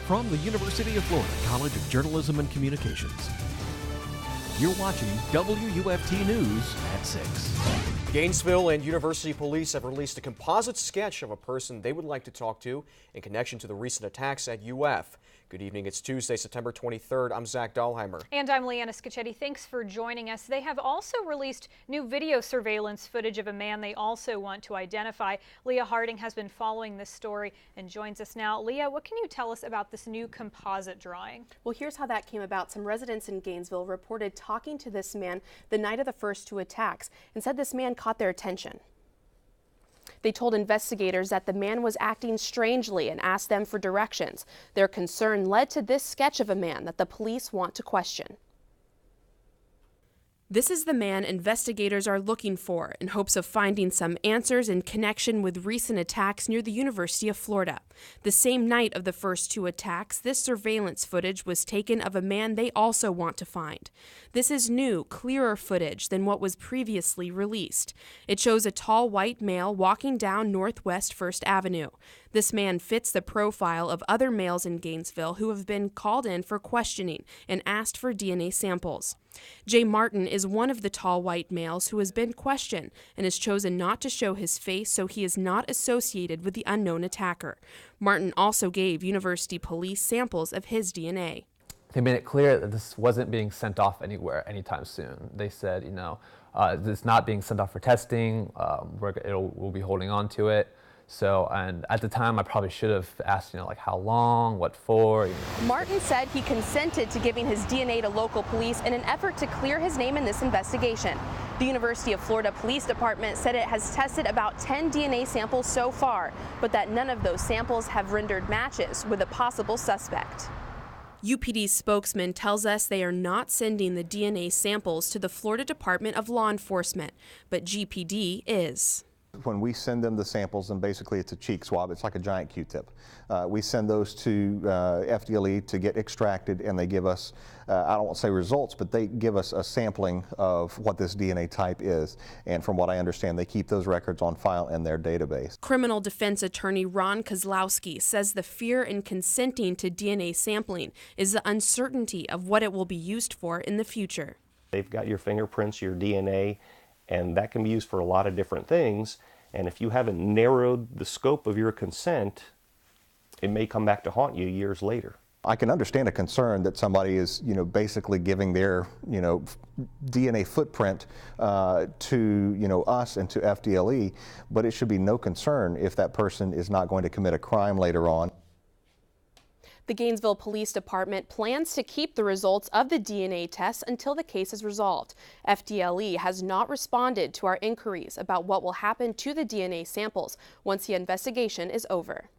From the University of Florida College of Journalism and Communications, you're watching WUFT News at 6. Gainesville and University police have released a composite sketch of a person they would like to talk to in connection to the recent attacks at UF. Good evening. It's Tuesday, September 23rd. I'm Zach Dahlheimer. And I'm Leanna Scacchetti. Thanks for joining us. They have also released new video surveillance footage of a man they also want to identify. Leah Harding has been following this story and joins us now. Leah, what can you tell us about this new composite drawing? Well, here's how that came about. Some residents in Gainesville reported talking to this man the night of the first two attacks and said this man caught their attention. They told investigators that the man was acting strangely and asked them for directions. Their concern led to this sketch of a man that the police want to question. This is the man investigators are looking for in hopes of finding some answers in connection with recent attacks near the University of Florida. The same night of the first two attacks, this surveillance footage was taken of a man they also want to find. This is new, clearer footage than what was previously released. It shows a tall white male walking down Northwest First Avenue. This man fits the profile of other males in Gainesville who have been called in for questioning and asked for DNA samples. Jay Martin is one of the tall white males who has been questioned and has chosen not to show his face so he is not associated with the unknown attacker. Martin also gave university police samples of his DNA. They made it clear that this wasn't being sent off anywhere anytime soon. They said, it's not being sent off for testing. We'll be holding on to it. So, and at the time, I probably should have asked, like how long, what for. Martin said he consented to giving his DNA to local police in an effort to clear his name in this investigation. The University of Florida Police Department said it has tested about 10 DNA samples so far, but that none of those samples have rendered matches with a possible suspect. UPD's spokesman tells us they are not sending the DNA samples to the Florida Department of Law Enforcement, but GPD is. When we send them the samples, and basically it's a cheek swab, it's like a giant Q-tip. We send those to FDLE to get extracted, and they give us, I don't want to say results, but they give us a sampling of what this DNA type is. And from what I understand, they keep those records on file in their database. Criminal defense attorney Ron Kozlowski says the fear in consenting to DNA sampling is the uncertainty of what it will be used for in the future. They've got your fingerprints, your DNA, and that can be used for a lot of different things. And if you haven't narrowed the scope of your consent, it may come back to haunt you years later. I can understand a concern that somebody is, basically giving their, DNA footprint to, us and to FDLE, but it should be no concern if that person is not going to commit a crime later on. The Gainesville Police Department plans to keep the results of the DNA tests until the case is resolved. FDLE has not responded to our inquiries about what will happen to the DNA samples once the investigation is over.